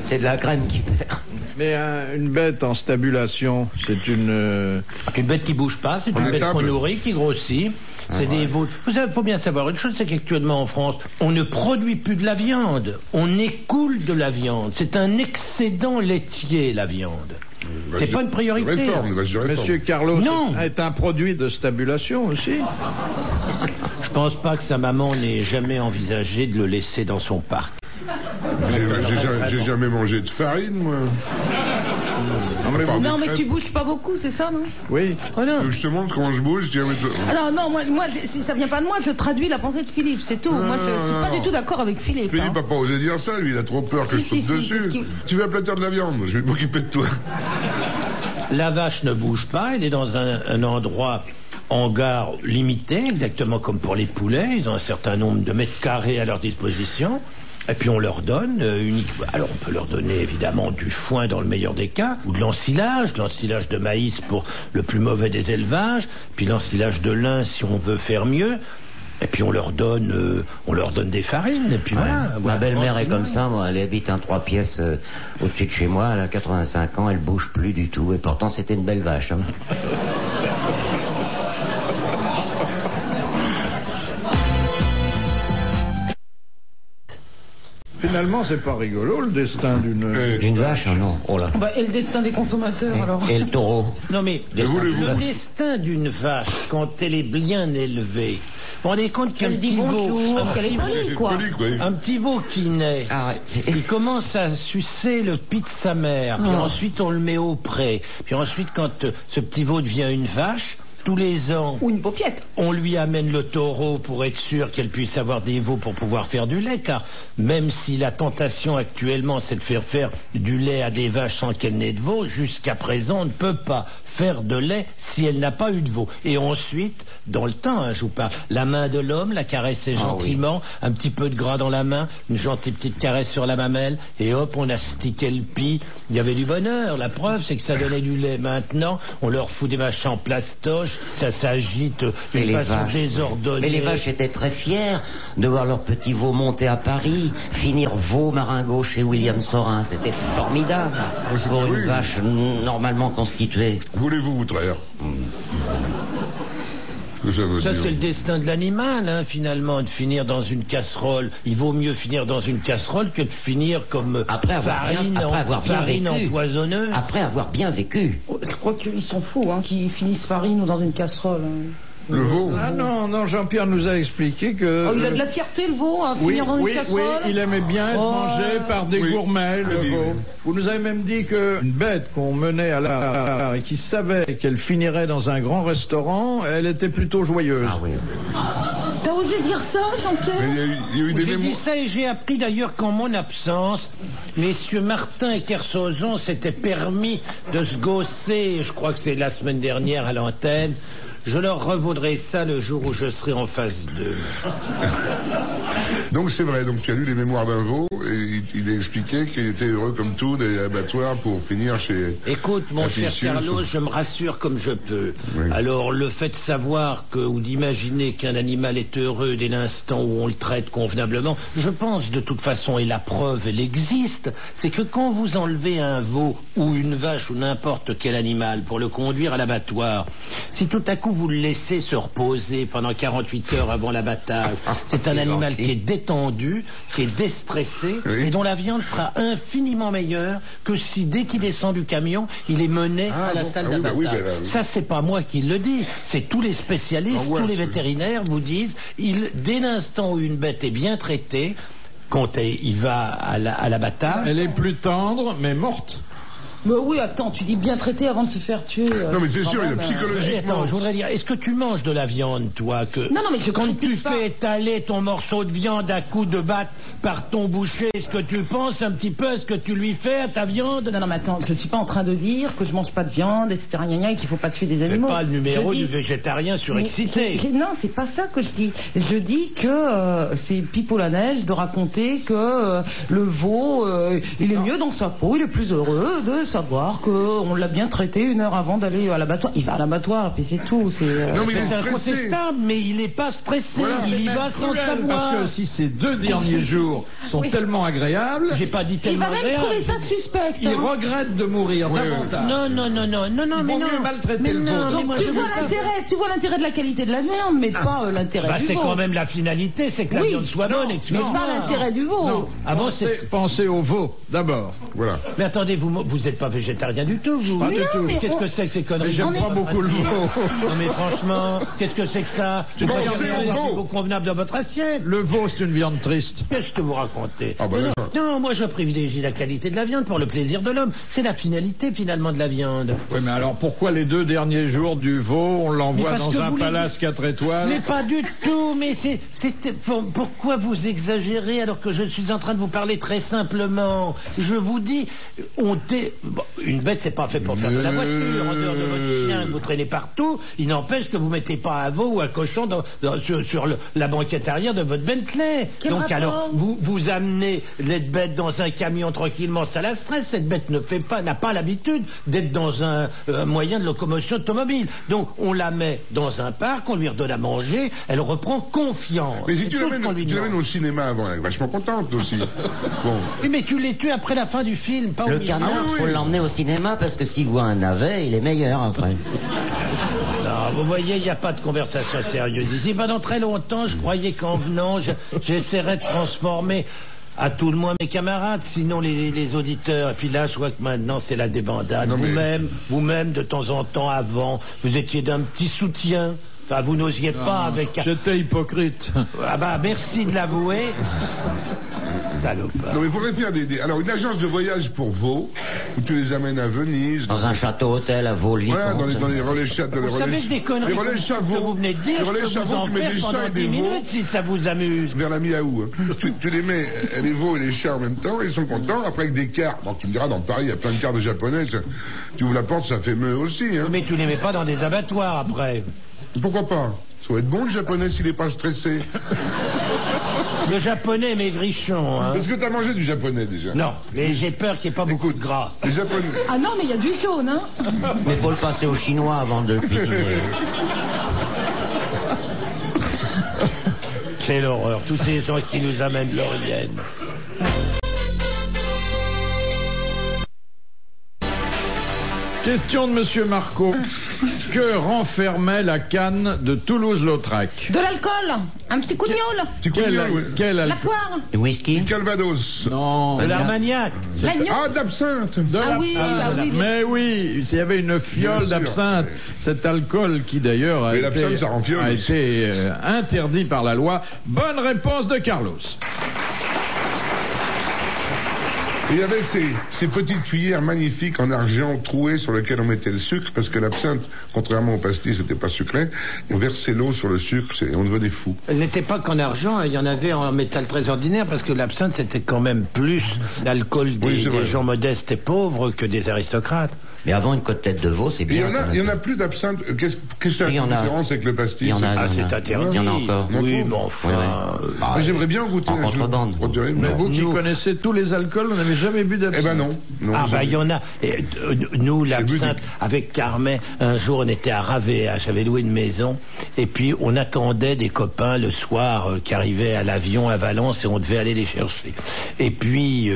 C'est de la crème qui perd. Mais une bête en stabulation, c'est une... Une bête qui bouge pas, c'est une bête table. qu'on nourrit, qui grossit. C'est des veaux. Vous savez, faut bien savoir une chose, c'est qu'actuellement en France, on ne produit plus de la viande. On écoule de la viande. C'est un excédent laitier, la viande. C'est pas une priorité. Réforme, vache de réforme. Monsieur Carlos Non. est un produit de stabulation aussi. Je pense pas que sa maman n'ait jamais envisagé de le laisser dans son parc. J'ai jamais mangé de farine, moi. Non, mais Pardon. vous- Non, mais tu bouges pas beaucoup, c'est ça, non Oui. Oh non. Je te montre comment je bouge. Je dis, ah, mais toi- Ah non, moi, si ça vient pas de moi, je traduis la pensée de Philippe, c'est tout. Moi, je suis pas du tout d'accord avec Philippe. Philippe hein. n'a pas osé dire ça, lui, il a trop peur que Si, je saute si, c'est dessus. ce qu'il- Tu veux aplatir de la viande, je vais m'occuper de toi. La vache ne bouge pas, elle est dans un endroit hangar limité, exactement comme pour les poulets. Ils ont un certain nombre de mètres carrés à leur disposition. Et puis on leur donne uniquement. Alors on peut leur donner évidemment du foin dans le meilleur des cas, ou de l'ensilage de maïs pour le plus mauvais des élevages, puis l'ensilage de lin si on veut faire mieux. Et puis on leur donne des farines. Et puis voilà. Ma belle-mère est Sinon, comme ça, moi, elle habite un 3 pièces au-dessus de chez moi, elle a 85 ans, elle bouge plus du tout, et pourtant c'était une belle vache. Hein. Finalement, c'est pas rigolo le destin d'une... Une vache, oh non, oh là. Bah, et le destin des consommateurs, alors. Et le taureau. Non mais Destin le d'une vache. destin d'une vache, quand elle est bien élevée, vous vous rendez compte qu'un Elle dit petit veau, bonjour, qu'elle est polie, C'est quoi. poli, quoi. un petit veau qui naît, Arrête. il commence à sucer le pis de sa mère, puis ensuite on le met au pré, puis ensuite quand ce petit veau devient une vache, tous les ans, Ou une paupiette. on lui amène le taureau pour être sûr qu'elle puisse avoir des veaux pour pouvoir faire du lait, car même si la tentation actuellement c'est de faire du lait à des vaches sans qu'elle n'ait de veaux, jusqu'à présent on ne peut pas faire de lait si elle n'a pas eu de veaux. Et ensuite, dans le temps, hein, je vous parle, la main de l'homme, la caresser gentiment, un petit peu de gras dans la main, une gentille petite caresse sur la mamelle, et hop, on astiquait le pis. Il y avait du bonheur. La preuve, c'est que ça donnait du lait. Maintenant, on leur fout des machins en plastoche, ça s'agite d'une façon désordonnée. Mais les vaches étaient très fières de voir leur petit veau monter à Paris, finir veau maringot chez William Sorin. C'était formidable pour une vache normalement constituée. Voulez-vous vous traire? Ça, c'est le destin de l'animal, hein, finalement, de finir dans une casserole. Il vaut mieux finir dans une casserole que de finir comme farine empoisonneuse. Après avoir bien vécu. Je crois qu'ils sont fous, hein, qu'ils finissent farine ou dans une casserole. Hein. Le veau? Ah non, Jean-Pierre nous a expliqué que... Oh, il a de la fierté, le veau, à finir dans une casserole. Oui, il aimait bien être mangé par des gourmets, le veau. Vous nous avez même dit qu'une bête qu'on menait à la... et qui savait qu'elle finirait dans un grand restaurant, elle était plutôt joyeuse. Ah oui. T'as osé dire ça, Jean-Pierre? Il y a eu des J'ai dit ça et j'ai appris d'ailleurs qu'en mon absence, messieurs Martin et Kersozon s'étaient permis de se gausser, je crois que c'est la semaine dernière à l'antenne. Je leur revaudrai ça le jour où je serai en phase 2. Donc c'est vrai, donc tu as lu les mémoires d'un veau et il a expliqué qu'il était heureux comme tout des abattoirs pour finir chez... Écoute, mon cher Carlos, je me rassure comme je peux. Oui. Alors, le fait de savoir ou d'imaginer qu'un animal est heureux dès l'instant où on le traite convenablement, je pense de toute façon, et la preuve, elle existe, c'est que quand vous enlevez un veau ou une vache ou n'importe quel animal pour le conduire à l'abattoir, si tout à coup vous le laissez se reposer pendant 48 heures avant l'abattage, c'est un animal qui est détendu, qui est déstressé, et dont la viande sera infiniment meilleure que si dès qu'il descend du camion, il est mené à la salle d'abattage. Ça, c'est pas moi qui le dis, c'est tous les spécialistes, tous les vétérinaires vous disent, dès l'instant où une bête est bien traitée, quand il va à l'abattage... Elle est plus tendre, mais morte. Mais oui, attends, tu dis bien traité avant de se faire tuer. Non, mais c'est sûr, il y a psychologiquement... Attends, je voudrais dire, est-ce que tu manges de la viande, toi Non, mais quand tu fais étaler ton morceau de viande à coups de batte par ton boucher, est-ce que tu penses un petit peu à ce que tu lui fais à ta viande? Non, mais attends, je suis pas en train de dire que je mange pas de viande, etc., et qu'il faut pas tuer des animaux. C'est pas le numéro du végétarien surexcité. Non, c'est pas ça que je dis. Je dis que c'est pipeau la neige de raconter que le veau, il est mieux dans sa peau, il est plus heureux de savoir qu'on l'a bien traité une heure avant d'aller à l'abattoir. Il va à l'abattoir, et puis c'est tout. C'est incontestable, mais il n'est pas stressé. Voilà, il y va sans savoir. Parce que si ces 2 derniers jours sont tellement agréables... J'ai pas dit tellement agréables. Il va même trouver ça suspect. Il regrette de mourir davantage. Non, mais non. Mieux maltraiter le veau. Tu vois l'intérêt de la qualité de la viande, mais pas l'intérêt du veau. C'est quand même la finalité, c'est que la viande soit bonne. Mais pas l'intérêt du veau. Pensez au veau, d'abord. Voilà. Mais attendez, vous n'êtes pas végétarien du tout, vous? Pas du tout. Qu'est-ce que c'est que ces conneries? J'aime pas beaucoup le veau. Non mais franchement, qu'est-ce que c'est que ça? C'est pas convenable dans votre assiette. Le veau, c'est une viande triste. Qu'est-ce que vous racontez? Non, moi je privilégie la qualité de la viande pour le plaisir de l'homme. C'est la finalité finalement de la viande. Oui, mais alors pourquoi les 2 derniers jours du veau, on l'envoie dans un palace 4 étoiles? Mais pas du tout, mais pourquoi vous exagérez alors que je suis en train de vous parler très simplement? Je vous dis, une bête, c'est pas fait pour faire de la voiture. En dehors de votre chien que vous traînez partout, il n'empêche que vous mettez pas un veau ou un cochon sur la banquette arrière de votre Bentley. Donc alors, vous amenez cette bête dans un camion tranquillement, ça la stresse. Cette bête n'a pas l'habitude d'être dans un moyen de locomotion automobile. Donc on la met dans un parc, on lui redonne à manger, elle reprend confiance. Mais si tu l'amènes au cinéma avant, elle est vachement contente aussi. Bon. Oui, mais tu les tues après la fin du film, pas au milieu. Le canard, faut l'emmener au cinéma parce que s'il voit un navet, il est meilleur après. Non, vous voyez, il n'y a pas de conversation sérieuse ici. Pendant très longtemps, je croyais qu'en venant, j'essaierais de transformer à tout le moins mes camarades, sinon les auditeurs. Et puis là, je vois que maintenant, c'est la débandade. Vous-même, de temps en temps, avant, vous étiez d'un petit soutien. Enfin, vous n'osiez pas avec... J'étais hypocrite. Ah bah, merci de l'avouer. Salopard. Non, mais il faudrait faire Alors, une agence de voyage pour veaux, où tu les amènes à Venise. Dans un château-hôtel à Vaux-le-Vicomte. Voilà, dans les relais chats. Vous savez des conneries les relais que chavots. vous venez de dire, Les je relais peux vous chavots, en tu mets faire des pendant chats et 10 des veaux. minutes si ça vous amuse. Vers la mi-août. Tu les mets, les veaux et les chats en même temps, ils sont contents. Après, avec des cartes. Bon, tu me diras, dans Paris, il y a plein de cartes de japonais. Tu ouvres la porte, ça fait meuh aussi. Hein. Mais tu les mets pas dans des abattoirs après. Pourquoi pas? Ça va être bon, le japonais, s'il n'est pas stressé. Le japonais maigrichon, hein. Est-ce que tu as mangé du japonais déjà? Non, mais j'ai peur qu'il n'y ait pas beaucoup de gras. Les japonais. Ah non, mais il y a du jaune, hein. Mais faut le passer au chinois avant de le cuisiner. Quelle horreur, tous ces gens qui nous amènent l'Orienne. Question de Monsieur Marco. Que renfermait la canne de Toulouse-Lautrec? De l'alcool, un petit coup de gnôle, Quel la alcool? poire, Du whisky? Calvados. Non. De l'armagnac. l'agneau. Ah, d'absinthe. De Ah oui, l'absinthe. bah oui, Mais oui, il y avait une Bien fiole sûr. d'absinthe. Cet alcool qui d'ailleurs a Mais été, l'absinthe, ça rend fiole a aussi. été interdit par la loi. Bonne réponse de Carlos. Il y avait ces petites cuillères magnifiques en argent trouées sur lesquelles on mettait le sucre, parce que l'absinthe, contrairement au pastis, c'était pas sucré. On versait l'eau sur le sucre et on devenait fou. Elle n'était pas qu'en argent, il y en avait en métal très ordinaire, parce que l'absinthe, c'était quand même plus l'alcool Oui, c'est vrai. des gens modestes et pauvres que des aristocrates. Mais avant une côtelette de veau, c'est Et bien. il y en a plus d'absinthe. Qu'est-ce que c'est Il y la en a. différence avec le pastis? Il y en a. Ah, Il y en c'est a. interdit. Il y en a encore. Oui, On mais trouve. enfin... Oui, oui. Ah, j'aimerais bien goûter en un jour. contrebande. On dirait, Mais non. vous qui Nous- connaissez tous les alcools, vous n'avez jamais bu d'absinthe? Eh ben non. Ah bah jamais. il y en a. Et, nous, bu l'absinthe, avec Carmen, un jour on était à Ravea, j'avais loué une maison, et puis on attendait des copains le soir qui arrivaient à l'avion à Valence et on devait aller les chercher. Et puis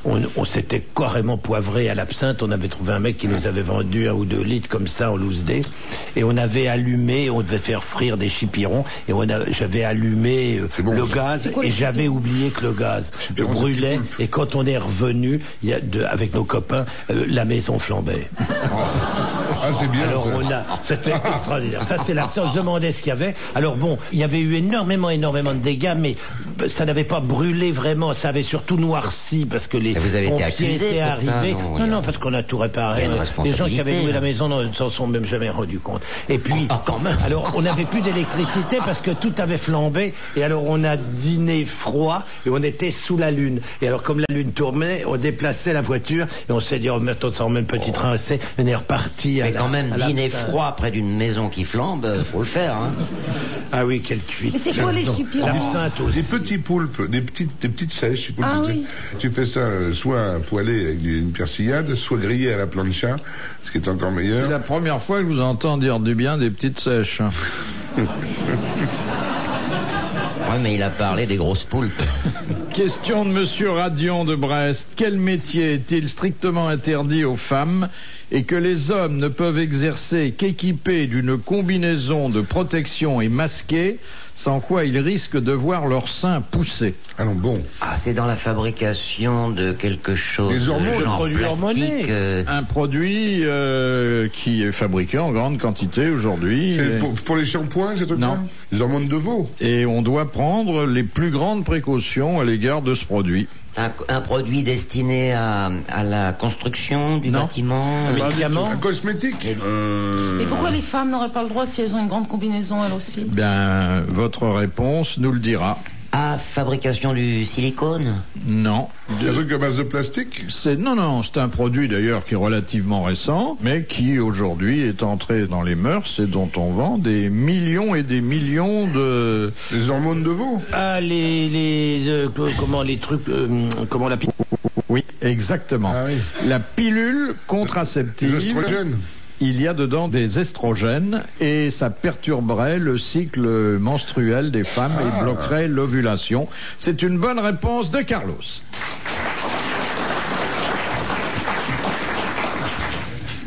on s'était carrément poivré à l'absinthe, on avait trouvé un mec qui nous avait vendu 1 ou 2 litres comme ça en loose day, et on avait allumé, on devait faire frire des chipirons, et j'avais allumé C'est bon. le gaz, quoi, et les j'avais oublié que le gaz Chipirons, c'est brûlait, petit poulpe. et quand on est revenu, avec nos copains, la maison flambait. Ah, c'est bien Alors ça. c'était extraordinaire. Ça c'est l'absence. On se demandait ce qu'il y avait. Alors bon, il y avait eu énormément de dégâts, mais ça n'avait pas brûlé vraiment. Ça avait surtout noirci parce que les Et vous avez été pompiers accusé étaient pour ça, arrivés. non, Non, parce qu'on a tout réparé. Il y a une Les gens qui responsabilité, avaient loué la là. maison ne s'en sont même jamais rendus compte. Et puis, quand même. alors on n'avait plus d'électricité parce que tout avait flambé. Et alors on a dîné froid et on était sous la lune. Et alors comme la lune tournait, on déplaçait la voiture et on s'est dit, oh, mettons ça en même petit train, on est reparti. Mais quand même, à la- dîner froid près d'une maison qui flambe, faut le faire. Hein. Ah oui, quelle cuite. Mais c'est quoi les chipirons? L'absinthe aussi. Des petits poulpes, des petites sèches. Tu Ah oui. Tu fais ça soit poêlé avec une persillade, soit grillé à la plancha, ce qui est encore C'est meilleur. la première fois que je vous entends dire du bien des petites sèches. Ouais, mais il a parlé des grosses poulpes. Question de Monsieur Radion de Brest. Quel métier est-il strictement interdit aux femmes et que les hommes ne peuvent exercer qu'équipés d'une combinaison de protection et masqués, sans quoi ils risquent de voir leur sein pousser? Alors bon, Ah, c'est dans la fabrication de quelque chose. Des hormones, genre produits plastique. hormonés. Un produit qui est fabriqué en grande quantité aujourd'hui. c'est pour les shampoings, ces trucs-là? Non. Les hormones de veau. Et on doit prendre les plus grandes précautions à l'égard de ce produit. Un produit destiné à la construction du Non. bâtiment. Un médicament. Un cosmétique. Et pourquoi les femmes n'auraient pas le droit si elles ont une grande combinaison elles aussi? Bien, votre réponse nous le dira. À fabrication du silicone. Non. Un truc à base de plastique. Non, c'est un produit d'ailleurs qui est relativement récent, mais qui aujourd'hui est entré dans les mœurs et dont on vend des millions et des millions de... Les hormones de veau. Ah, comment les trucs, comment la Oui, exactement. Ah oui. La pilule contraceptive. L'œstrogène. Il y a dedans des estrogènes et ça perturberait le cycle menstruel des femmes et bloquerait l'ovulation. C'est une bonne réponse de Carlos.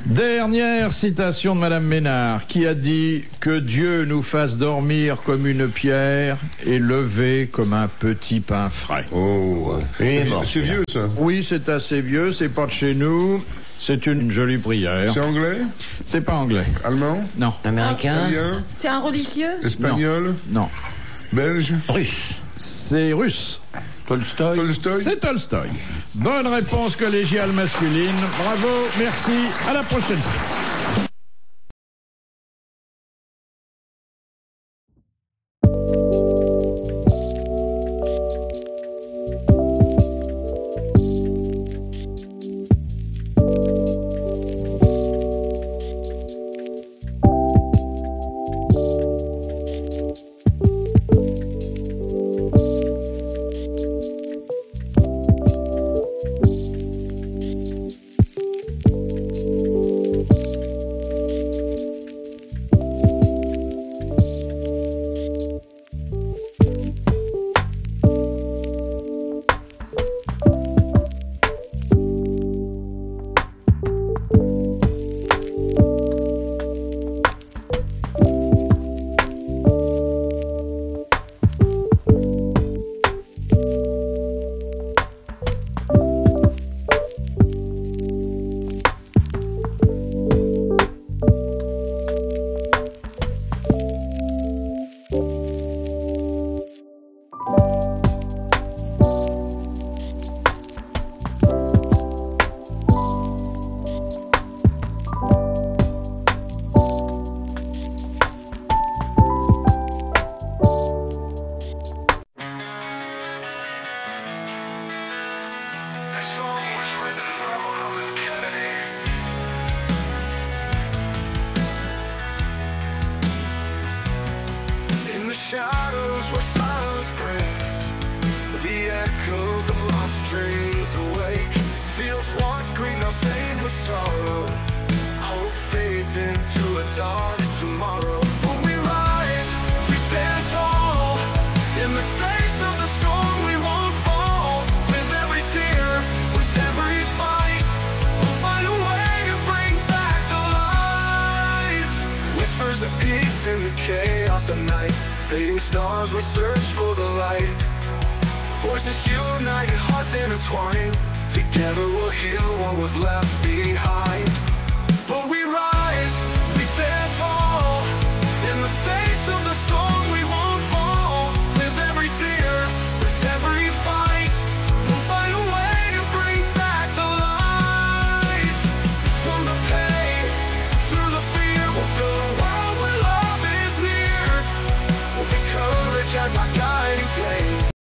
Dernière citation de Madame Ménard, qui a dit que Dieu nous fasse dormir comme une pierre et lever comme un petit pain frais. Oh, c'est vieux ça. Oui, c'est assez vieux, c'est pas de chez nous. C'est une jolie prière. C'est anglais? C'est pas anglais. Allemand? Non. Américain? Italien? C'est un religieux? Espagnol? Non. Belge? Russe. C'est russe. Tolstoï. Tolstoï? C'est Tolstoï. Bonne réponse collégiale masculine. Bravo, merci. À la prochaine fois. Shadows where silence breaks, the echoes of lost dreams awake. Fields once green, now stained with sorrow. Hope fades into a dark tomorrow. But we rise, we stand tall. In the face of the storm, we won't fall. With every tear, with every fight, we'll find a way to bring back the lights. Whispers of peace in the chaos of night. Fading stars will search for the light. Voices unite, hearts intertwine. Together we'll heal what was left behind. But we